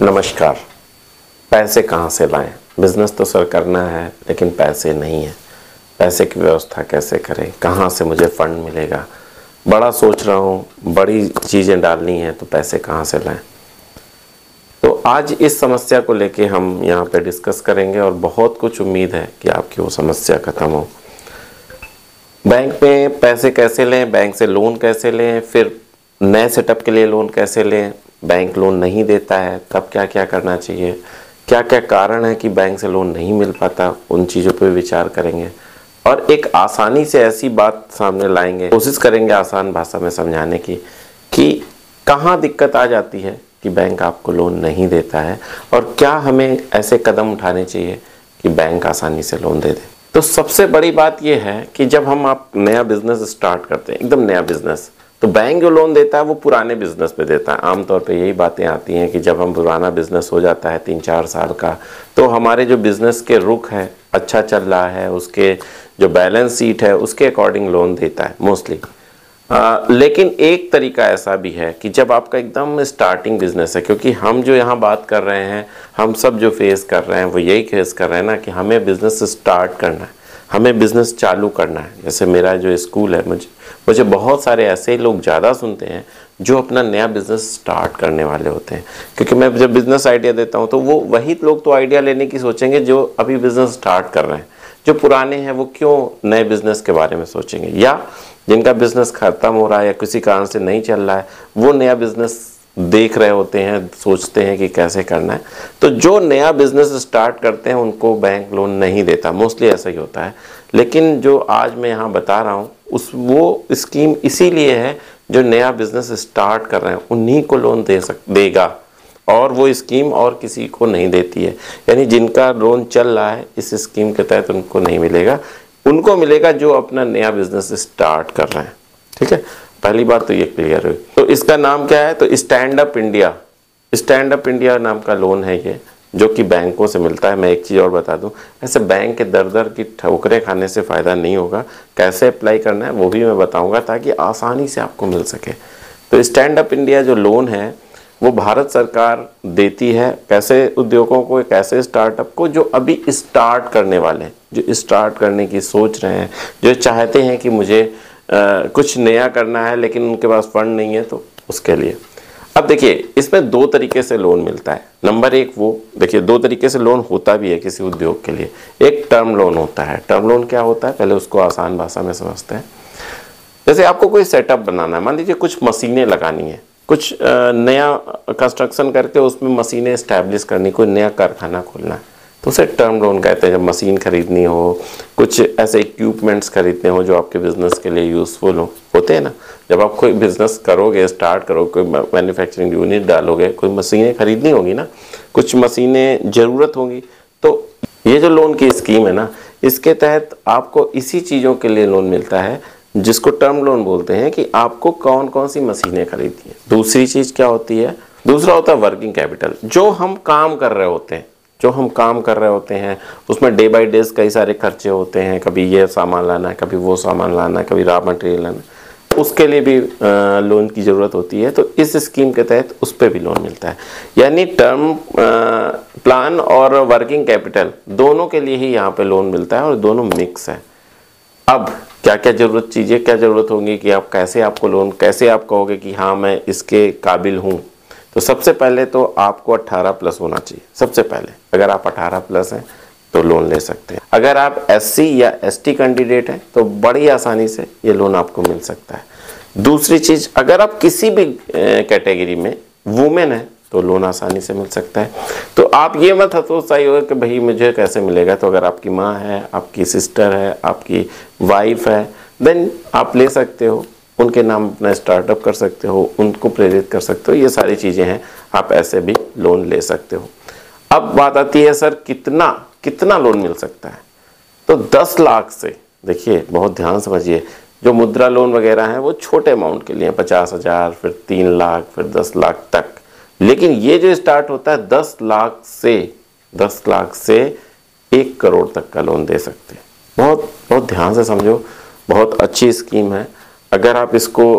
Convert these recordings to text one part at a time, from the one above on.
नमस्कार। पैसे कहाँ से लाएं? बिजनेस तो सर करना है लेकिन पैसे नहीं है। पैसे की व्यवस्था कैसे करें? कहाँ से मुझे फंड मिलेगा? बड़ा सोच रहा हूँ, बड़ी चीज़ें डालनी है तो पैसे कहाँ से लाएं? तो आज इस समस्या को लेके हम यहाँ पे डिस्कस करेंगे और बहुत कुछ उम्मीद है कि आपकी वो समस्या खत्म हो। बैंक में पैसे कैसे लें, बैंक से लोन कैसे लें, फिर नए सेटअप के लिए लोन कैसे लें, बैंक लोन नहीं देता है तब क्या क्या करना चाहिए, क्या क्या कारण है कि बैंक से लोन नहीं मिल पाता, उन चीज़ों पे विचार करेंगे और एक आसानी से ऐसी बात सामने लाएंगे, कोशिश करेंगे आसान भाषा में समझाने की कि कहाँ दिक्कत आ जाती है कि बैंक आपको लोन नहीं देता है और क्या हमें ऐसे कदम उठाने चाहिए कि बैंक आसानी से लोन दे दे। तो सबसे बड़ी बात यह है कि जब आप नया बिजनेस स्टार्ट करते हैं, एकदम नया बिजनेस, तो बैंक जो लोन देता है वो पुराने बिजनेस पे देता है। आमतौर पे यही बातें आती हैं कि जब हम पुराना बिजनेस हो जाता है 3-4 साल का, तो हमारे जो बिजनेस के रुख है, अच्छा चल रहा है, उसके जो बैलेंस शीट है उसके अकॉर्डिंग लोन देता है मोस्टली। लेकिन एक तरीका ऐसा भी है कि जब आपका एकदम स्टार्टिंग बिजनेस है, क्योंकि हम जो यहाँ बात कर रहे हैं, हम सब जो फेस कर रहे हैं वो यही फेस कर रहे हैं ना कि हमें बिजनेस स्टार्ट करना है, हमें बिजनेस चालू करना है। जैसे मेरा जो स्कूल है, मुझे बहुत सारे ऐसे लोग ज़्यादा सुनते हैं जो अपना नया बिजनेस स्टार्ट करने वाले होते हैं, क्योंकि मैं जब बिजनेस आइडिया देता हूँ तो वो वही लोग तो आइडिया लेने की सोचेंगे जो अभी बिजनेस स्टार्ट कर रहे हैं। जो पुराने हैं वो क्यों नए बिजनेस के बारे में सोचेंगे, या जिनका बिजनेस खत्म हो रहा है या किसी कारण से नहीं चल रहा है वो नया बिजनेस देख रहे होते हैं, सोचते हैं कि कैसे करना है। तो जो नया बिजनेस स्टार्ट करते हैं उनको बैंक लोन नहीं देता, मोस्टली ऐसा ही होता है। लेकिन जो आज मैं यहाँ बता रहा हूँ वो स्कीम इसीलिए है जो नया बिजनेस स्टार्ट कर रहे हैं उन्हीं को लोन देगा, और वो स्कीम और किसी को नहीं देती है। यानी जिनका लोन चल रहा है इस स्कीम के तहत उनको नहीं मिलेगा, उनको मिलेगा जो अपना नया बिजनेस स्टार्ट कर रहे हैं। ठीक है, पहली बात तो ये क्लियर हुई। तो इसका नाम क्या है? तो स्टैंड अप इंडिया नाम का लोन है ये, जो कि बैंकों से मिलता है। मैं एक चीज़ और बता दूं, ऐसे बैंक के दर की ठोकरें खाने से फ़ायदा नहीं होगा। कैसे अप्लाई करना है वो भी मैं बताऊंगा ताकि आसानी से आपको मिल सके। तो स्टैंड अप इंडिया जो लोन है वो भारत सरकार देती है कैसे उद्योगों को, एक ऐसे स्टार्टअप को जो अभी स्टार्ट करने वाले हैं, जो स्टार्ट करने की सोच रहे हैं, जो चाहते हैं कि मुझे कुछ नया करना है लेकिन उनके पास फंड नहीं है, तो उसके लिए। अब देखिए, इसमें 2 तरीके से लोन मिलता है। नंबर 1, वो देखिए 2 तरीके से लोन होता भी है किसी उद्योग के लिए। एक टर्म लोन होता है। टर्म लोन क्या होता है, पहले उसको आसान भाषा में समझते हैं। जैसे आपको कोई सेटअप बनाना है, मान लीजिए कुछ मशीनें लगानी है, कुछ नया कंस्ट्रक्शन करके उसमें मशीनें इस्टेब्लिश करनी, कोई नया कारखाना खोलना है, तो उसे टर्म लोन कहते हैं। जब मशीन खरीदनी हो, कुछ ऐसे इक्विपमेंट्स खरीदने हो जो आपके बिजनेस के लिए यूज़फुल होते हैं ना। जब आप कोई बिजनेस करोगे, स्टार्ट करोगे, कोई मैन्युफैक्चरिंग यूनिट डालोगे, कोई मशीनें खरीदनी होगी ना, कुछ मशीनें ज़रूरत होंगी, तो ये जो लोन की स्कीम है ना, इसके तहत आपको इसी चीज़ों के लिए लोन मिलता है जिसको टर्म लोन बोलते हैं, कि आपको कौन कौन सी मशीनें खरीदनी है। दूसरी चीज़ क्या होती है? दूसरा होता है वर्किंग कैपिटल। जो हम काम कर रहे होते हैं उसमें डे बाय डेज कई सारे खर्चे होते हैं, कभी ये सामान लाना है, कभी वो सामान लाना है, कभी रॉ मटेरियल लाना है, उसके लिए भी लोन की ज़रूरत होती है। तो इस स्कीम के तहत उस पर भी लोन मिलता है। यानी टर्म प्लान और वर्किंग कैपिटल दोनों के लिए ही यहाँ पे लोन मिलता है और दोनों मिक्स है। अब क्या क्या ज़रूरत होगी कि आपको लोन कैसे आप कहोगे कि हाँ मैं इसके काबिल हूँ। तो सबसे पहले तो आपको 18+ होना चाहिए। सबसे पहले अगर आप 18+ हैं तो लोन ले सकते हैं। अगर आप SC या ST कैंडिडेट हैं तो बड़ी आसानी से ये लोन आपको मिल सकता है। दूसरी चीज़, अगर आप किसी भी कैटेगरी में वुमेन है तो लोन आसानी से मिल सकता है। तो आप ये मत हतोत्साही हो कि भाई मुझे कैसे मिलेगा। तो अगर आपकी माँ है, आपकी सिस्टर है, आपकी वाइफ है, देन आप ले सकते हो, उनके नाम अपना स्टार्टअप कर सकते हो, उनको प्रेरित कर सकते हो। ये सारी चीज़ें हैं, आप ऐसे भी लोन ले सकते हो। अब बात आती है सर कितना लोन मिल सकता है? तो 10 लाख से, देखिए बहुत ध्यान समझिए, जो मुद्रा लोन वगैरह हैं वो छोटे अमाउंट के लिए 50,000, फिर 3 लाख, फिर 10 लाख तक। लेकिन ये जो स्टार्ट होता है 10 लाख से 1 करोड़ तक का लोन दे सकते हैं। बहुत ध्यान से समझो, बहुत अच्छी स्कीम है। अगर आप इसको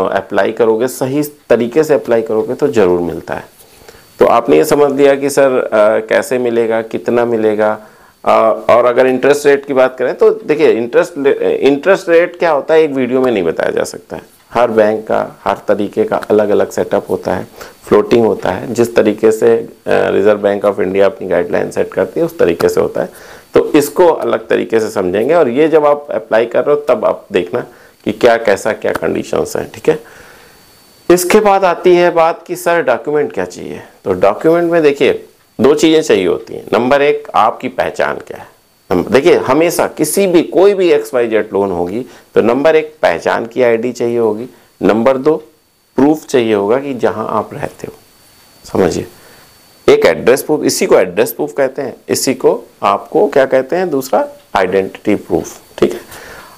अप्लाई करोगे, सही तरीके से अप्लाई करोगे तो ज़रूर मिलता है। तो आपने ये समझ लिया कि सर कैसे मिलेगा, कितना मिलेगा। और अगर इंटरेस्ट रेट की बात करें तो देखिए इंटरेस्ट रेट क्या होता है एक वीडियो में नहीं बताया जा सकता है। हर बैंक का हर तरीके का अलग अलग सेटअप होता है, फ्लोटिंग होता है, जिस तरीके से रिजर्व बैंक ऑफ इंडिया अपनी गाइडलाइन सेट करती है उस तरीके से होता है। तो इसको अलग तरीके से समझेंगे और ये जब आप अप्लाई कर रहे हो तब आप देखना कि क्या कैसा क्या कंडीशंस हैं, ठीक है। इसके बाद आती है बात कि सर डॉक्यूमेंट क्या चाहिए। तो डॉक्यूमेंट में देखिए 2 चीज़ें चाहिए होती हैं। नंबर 1 आपकी पहचान क्या है। देखिए हमेशा किसी भी कोई भी XYZ लोन होगी तो नंबर 1 पहचान की ID चाहिए होगी। नंबर 2 प्रूफ चाहिए होगा कि जहां आप रहते हो। समझिए, एक एड्रेस प्रूफ, इसी को एड्रेस प्रूफ कहते हैं, इसी को आपको क्या कहते हैं, दूसरा आइडेंटिटी प्रूफ, ठीक है।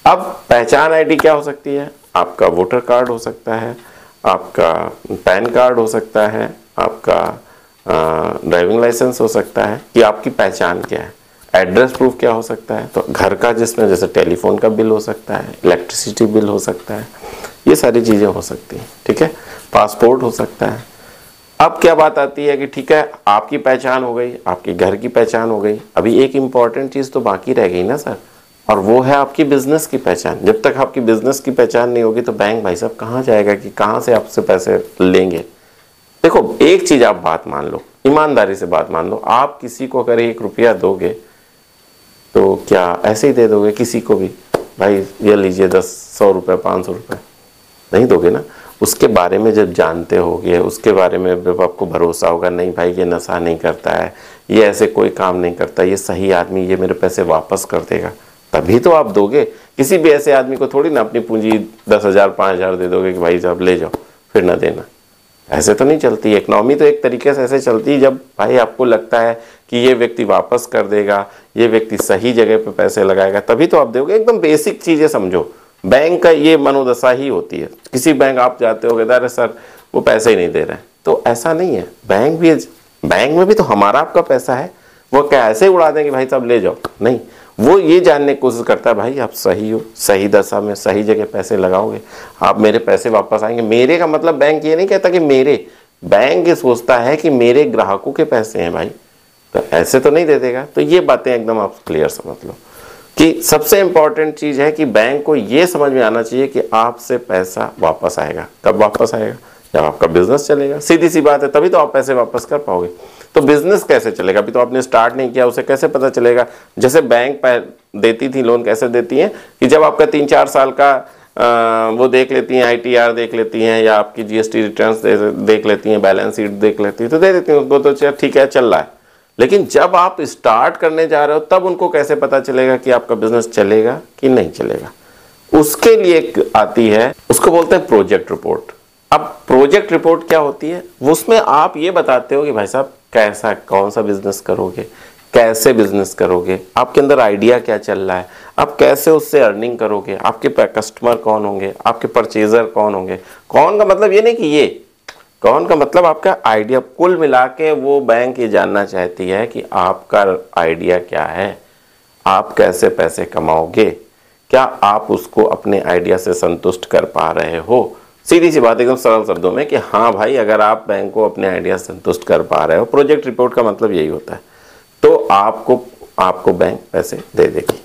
अब पहचान ID क्या हो सकती है, आपका वोटर कार्ड हो सकता है, आपका पैन कार्ड हो सकता है, आपका ड्राइविंग लाइसेंस हो सकता है, कि आपकी पहचान क्या है। एड्रेस प्रूफ क्या हो सकता है, तो घर का जिसमें जैसे टेलीफोन का बिल हो सकता है, इलेक्ट्रिसिटी बिल हो सकता है, ये सारी चीज़ें हो सकती हैं, ठीक है। पासपोर्ट हो सकता है। अब क्या बात आती है कि ठीक है आपकी पहचान हो गई, आपके घर की पहचान हो गई, अभी एक इम्पॉर्टेंट चीज़ तो बाकी रह गई ना सर, और वो है आपकी बिजनेस की पहचान। जब तक आपकी बिजनेस की पहचान नहीं होगी तो बैंक भाई साहब कहाँ जाएगा कि कहाँ से आपसे पैसे लेंगे। देखो एक चीज़ आप बात मान लो, ईमानदारी से बात मान लो, आप किसी को अगर 1 रुपया दोगे तो क्या ऐसे ही दे दोगे किसी को भी, भाई ये लीजिए 10 100 रुपये 500 रुपये, नहीं दोगे ना। उसके बारे में जब जानते होगे, उसके बारे में जब आपको भरोसा होगा, नहीं भाई ये नशा नहीं करता है, ये ऐसे कोई काम नहीं करता, ये सही आदमी, ये मेरे पैसे वापस कर देगा, तभी तो आप दोगे। किसी भी ऐसे आदमी को थोड़ी ना अपनी पूंजी 10,000 5,000 दे दोगे कि भाई साहब ले जाओ फिर ना देना। ऐसे तो नहीं चलती इकोनॉमी। तो एक तरीके से ऐसे चलती है जब भाई आपको लगता है कि ये व्यक्ति वापस कर देगा, ये व्यक्ति सही जगह पे पैसे लगाएगा, तभी तो आप दोगे। एकदम बेसिक चीज़ें समझो, बैंक का ये मनोदशा ही होती है। किसी बैंक आप जाते हो अरे सर वो पैसे ही नहीं दे रहे हैं, तो ऐसा नहीं है। बैंक में भी तो हमारा आपका पैसा है, वो क्या ऐसे ही उड़ा देंगे भाई साहब ले जाओ, नहीं। वो ये जानने की कोशिश करता है भाई आप सही हो, सही दशा में सही जगह पैसे लगाओगे, आप मेरे पैसे वापस आएंगे। मेरे का मतलब बैंक ये नहीं कहता कि मेरे, बैंक ये सोचता है कि मेरे ग्राहकों के पैसे हैं भाई, तो ऐसे तो नहीं दे देगा। तो ये बातें एकदम आप क्लियर समझ लो कि सबसे इंपॉर्टेंट चीज़ है कि बैंक को ये समझ में आना चाहिए कि आपसे पैसा वापस आएगा। कब वापस आएगा, जब आपका बिजनेस चलेगा। सीधी सी बात है, तभी तो आप पैसे वापस कर पाओगे। तो बिजनेस कैसे चलेगा, अभी तो आपने स्टार्ट नहीं किया, उसे कैसे पता चलेगा। जैसे बैंक देती थी लोन, कैसे देती हैं कि जब आपका 3-4 साल का वो देख लेती हैं, ITR देख लेती हैं, या आपकी GST रिटर्न्स देख लेती हैं, बैलेंस शीट देख लेती हैं, तो दे देती हैं उनको, तो ठीक है चल रहा है। लेकिन जब आप स्टार्ट करने जा रहे हो तब उनको कैसे पता चलेगा कि आपका बिजनेस चलेगा कि नहीं चलेगा। उसके लिए एक आती है, उसको बोलते हैं प्रोजेक्ट रिपोर्ट। अब प्रोजेक्ट रिपोर्ट क्या होती है, उसमें आप ये बताते हो कि भाई साहब कैसा, कौन सा बिजनेस करोगे, कैसे बिजनेस करोगे, आपके अंदर आइडिया क्या चल रहा है, आप कैसे उससे अर्निंग करोगे, आपके कस्टमर कौन होंगे, आपके परचेजर कौन होंगे। कौन का मतलब ये नहीं कि ये, कौन का मतलब आपका आइडिया। कुल मिला के वो बैंक ये जानना चाहती है कि आपका आइडिया क्या है, आप कैसे पैसे कमाओगे, क्या आप उसको अपने आइडिया से संतुष्ट कर पा रहे हो। सीधी सी बात एकदम सरल शब्दों में कि हाँ भाई अगर आप बैंक को अपने आइडिया से संतुष्ट कर पा रहे हो, प्रोजेक्ट रिपोर्ट का मतलब यही होता है, तो आपको बैंक पैसे दे देगी।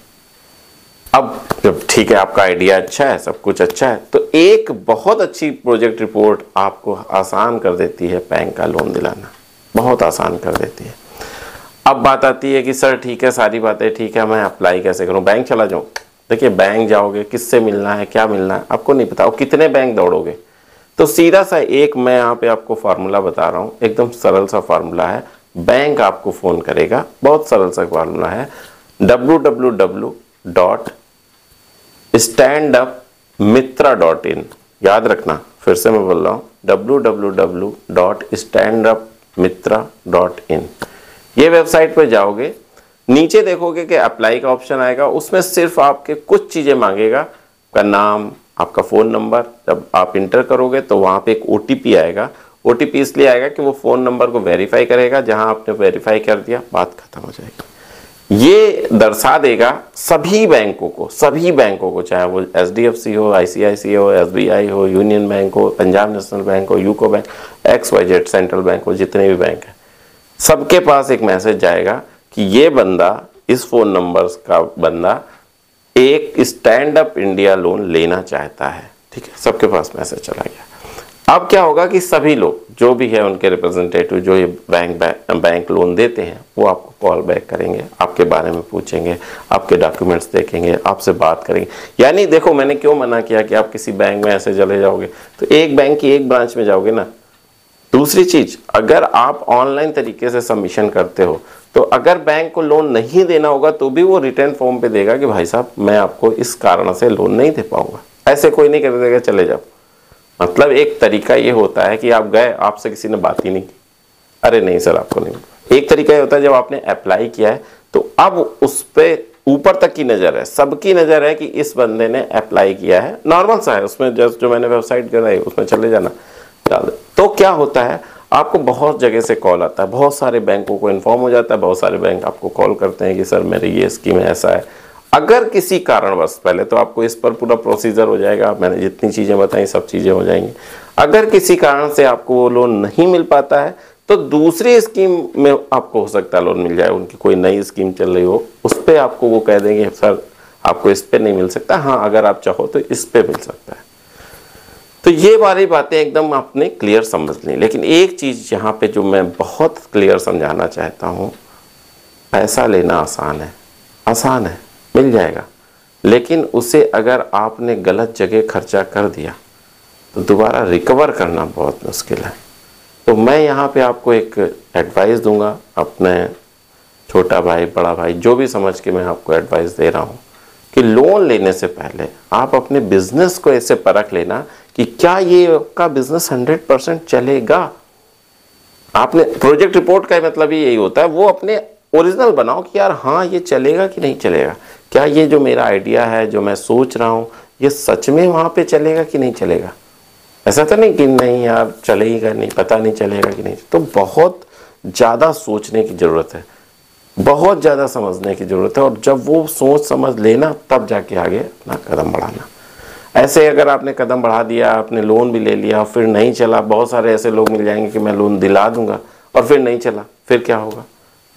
अब जब ठीक है आपका आइडिया अच्छा है, सब कुछ अच्छा है, तो एक बहुत अच्छी प्रोजेक्ट रिपोर्ट आपको आसान कर देती है बैंक का लोन दिलाना, बहुत आसान कर देती है। अब बात आती है कि सर ठीक है सारी बातें ठीक है, मैं अप्लाई कैसे करूं, बैंक चला जाऊं। देखिए बैंक जाओगे, किससे मिलना है, क्या मिलना है, आपको नहीं पता, और कितने बैंक दौड़ोगे। तो सीधा सा एक मैं यहाँ पे आपको फार्मूला बता रहा हूँ, एकदम सरल सा फार्मूला है। बैंक आपको फ़ोन करेगा, बहुत सरल सा फार्मूला है, www.standupmitra.in। याद रखना, फिर से मैं बोल रहा हूँ, www.standupmitra.in। ये वेबसाइट पर जाओगे, नीचे देखोगे कि अप्लाई का ऑप्शन आएगा, उसमें सिर्फ आपके कुछ चीज़ें मांगेगा, आपका नाम, आपका फ़ोन नंबर। जब आप इंटर करोगे तो वहाँ पे एक OTP आएगा। OTP इसलिए आएगा कि वो फ़ोन नंबर को वेरीफाई करेगा, जहाँ आपने वेरीफाई कर दिया बात खत्म हो जाएगी। ये दर्शा देगा सभी बैंकों को, चाहे वो HDFC हो, ICICI हो, SBI हो, यूनियन बैंक हो, पंजाब नेशनल बैंक हो, UCO bank, XYZ central bank हो, जितने भी बैंक हैं, सबके पास एक मैसेज जाएगा कि ये बंदा, इस फोन नंबर का बंदा एक स्टैंड अप इंडिया लोन लेना चाहता है। ठीक है, सबके पास मैसेज चला गया। अब क्या होगा कि सभी लोग जो भी है उनके रिप्रेजेंटेटिव जो ये बैंक लोन देते हैं वो आपको कॉल बैक करेंगे, आपके बारे में पूछेंगे, आपके डॉक्यूमेंट्स देखेंगे, आपसे बात करेंगे। यानी देखो, मैंने क्यों मना किया कि आप किसी बैंक में ऐसे चले जाओगे तो एक बैंक की एक ब्रांच में जाओगे ना। दूसरी चीज, अगर आप ऑनलाइन तरीके से सबमिशन करते हो तो अगर बैंक को लोन नहीं देना होगा तो भी वो रिटर्न फॉर्म पे देगा कि भाई साहब मैं आपको इस कारण से लोन नहीं दे पाऊंगा। ऐसे कोई नहीं कर देगा चले जाओ। मतलब एक तरीका ये होता है कि आप गए, आपसे किसी ने बात ही नहीं की, अरे नहीं सर आपको नहीं। एक तरीका ये होता है जब आपने अप्लाई किया है तो अब उस पर ऊपर तक की नज़र है, सबकी नज़र है कि इस बंदे ने अप्लाई किया है। नॉर्मल सा है, उसमें जस्ट जो मैंने वेबसाइट कराई उसमें चले जाना, डाल दे। तो क्या होता है, आपको बहुत जगह से कॉल आता है, बहुत सारे बैंकों को इन्फॉर्म हो जाता है, बहुत सारे बैंक आपको कॉल करते हैं कि सर मेरी ये स्कीम है, ऐसा है। अगर किसी कारणवश, पहले तो आपको इस पर पूरा प्रोसीजर हो जाएगा, मैंने जितनी चीज़ें बताई सब चीज़ें हो जाएंगी। अगर किसी कारण से आपको वो लोन नहीं मिल पाता है तो दूसरी स्कीम में आपको हो सकता है लोन मिल जाए। उनकी कोई नई स्कीम चल रही हो, उस पर आपको वो कह देंगे सर आपको इस पे नहीं मिल सकता, हाँ अगर आप चाहो तो इस पे मिल सकता है। तो ये वाली बातें एकदम आपने क्लियर समझ ली। लेकिन एक चीज़ यहाँ पे जो मैं बहुत क्लियर समझाना चाहता हूँ, पैसा लेना आसान है, मिल जाएगा, लेकिन उसे अगर आपने गलत जगह खर्चा कर दिया तो दोबारा रिकवर करना बहुत मुश्किल है। तो मैं यहाँ पे आपको एक एडवाइस दूंगा, अपने छोटा भाई बड़ा भाई जो भी समझ के मैं आपको एडवाइस दे रहा हूँ कि लोन लेने से पहले आप अपने बिजनेस को ऐसे परख लेना कि क्या ये आपका बिजनेस 100% चलेगा। आपने प्रोजेक्ट रिपोर्ट का मतलब ही यही होता है, वो अपने ओरिजिनल बनाओ कि यार हाँ ये चलेगा कि नहीं चलेगा, क्या ये जो मेरा आइडिया है जो मैं सोच रहा हूँ ये सच में वहाँ पे चलेगा कि नहीं चलेगा। ऐसा तो नहीं कि नहीं यार चलेगा नहीं, पता नहीं चलेगा कि नहीं। तो बहुत ज़्यादा सोचने की ज़रूरत है, बहुत ज़्यादा समझने की ज़रूरत है, और जब वो सोच समझ लेना तब जाके आगे अपना कदम बढ़ाना। ऐसे अगर आपने कदम बढ़ा दिया, आपने लोन भी ले लिया फिर नहीं चला, बहुत सारे ऐसे लोग मिल जाएंगे कि मैं लोन दिला दूंगा और फिर नहीं चला, फिर क्या होगा,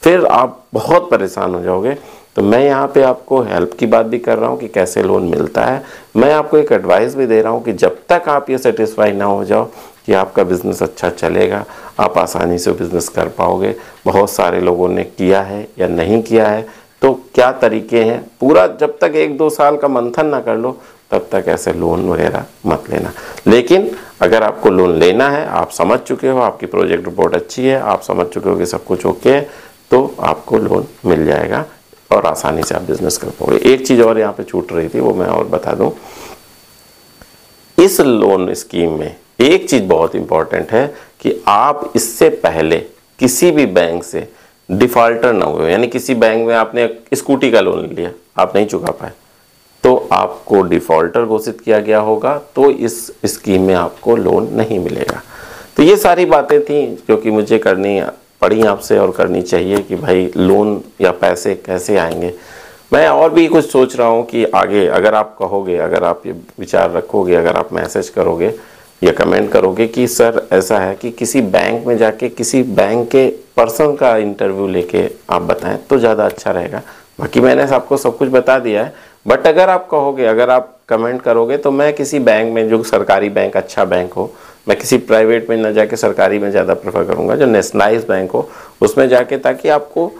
फिर आप बहुत परेशान हो जाओगे। तो मैं यहाँ पे आपको हेल्प की बात भी कर रहा हूँ कि कैसे लोन मिलता है, मैं आपको एक एडवाइस भी दे रहा हूँ कि जब तक आप ये सेटिस्फाई ना हो जाओ कि आपका बिज़नेस अच्छा चलेगा, आप आसानी से बिज़नेस कर पाओगे। बहुत सारे लोगों ने किया है या नहीं किया है, तो क्या तरीके हैं, पूरा जब तक 1-2 साल का मंथन ना कर लो तब तक ऐसे लोन वगैरह मत लेना। लेकिन अगर आपको लोन लेना है, आप समझ चुके हो, आपकी प्रोजेक्ट रिपोर्ट अच्छी है, आप समझ चुके हो कि सब कुछ ओके है, तो आपको लोन मिल जाएगा और आसानी से आप बिजनेस कर पाओगे। एक चीज़ और यहाँ पे छूट रही थी, वो मैं और बता दूं, इस लोन स्कीम में एक चीज़ बहुत इंपॉर्टेंट है कि आप इससे पहले किसी भी बैंक से डिफॉल्टर ना हुए। यानी किसी बैंक में आपने स्कूटी का लोन लिया, आप नहीं चुका पाए, तो आपको डिफॉल्टर घोषित किया गया होगा, तो इस स्कीम में आपको लोन नहीं मिलेगा। तो ये सारी बातें थी जो कि मुझे करनी पड़ी आपसे और करनी चाहिए कि भाई लोन या पैसे कैसे आएंगे। मैं और भी कुछ सोच रहा हूँ कि आगे अगर आप कहोगे, अगर आप ये विचार रखोगे, अगर आप मैसेज करोगे या कमेंट करोगे कि सर ऐसा है कि किसी बैंक में जाके किसी बैंक के पर्सन का इंटरव्यू लेके आप बताएं तो ज़्यादा अच्छा रहेगा। बाकी मैंने आपको सब कुछ बता दिया है, बट अगर आप कहोगे, अगर आप कमेंट करोगे तो मैं किसी बैंक में जो सरकारी बैंक, अच्छा बैंक हो, मैं किसी प्राइवेट में ना जाके सरकारी में ज़्यादा प्रेफर करूँगा, जो नेशनलाइज बैंक हो उसमें जाके, ताकि आपको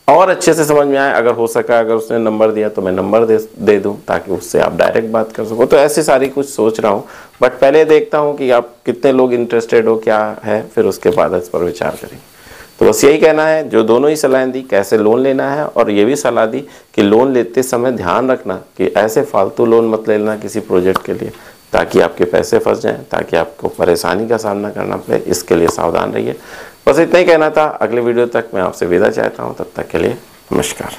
और अच्छे से समझ में आए। अगर हो सका, अगर उसने नंबर दिया तो मैं नंबर दे दूं ताकि उससे आप डायरेक्ट बात कर सको। तो ऐसी सारी कुछ सोच रहा हूँ, बट पहले देखता हूँ कि आप कितने लोग इंटरेस्टेड हो, क्या है, फिर उसके बाद इस पर विचार करेंगे। तो बस यही कहना है, जो दोनों ही सलाह दी कैसे लोन लेना है, और ये भी सलाह दी कि लोन लेते समय ध्यान रखना कि ऐसे फालतू लोन मत ले लेना किसी प्रोजेक्ट के लिए, ताकि आपके पैसे फंस जाएं, ताकि आपको परेशानी का सामना करना पड़े। इसके लिए सावधान रहिए। बस इतना ही कहना था। अगले वीडियो तक मैं आपसे विदा चाहता हूँ, तब तक के लिए नमस्कार।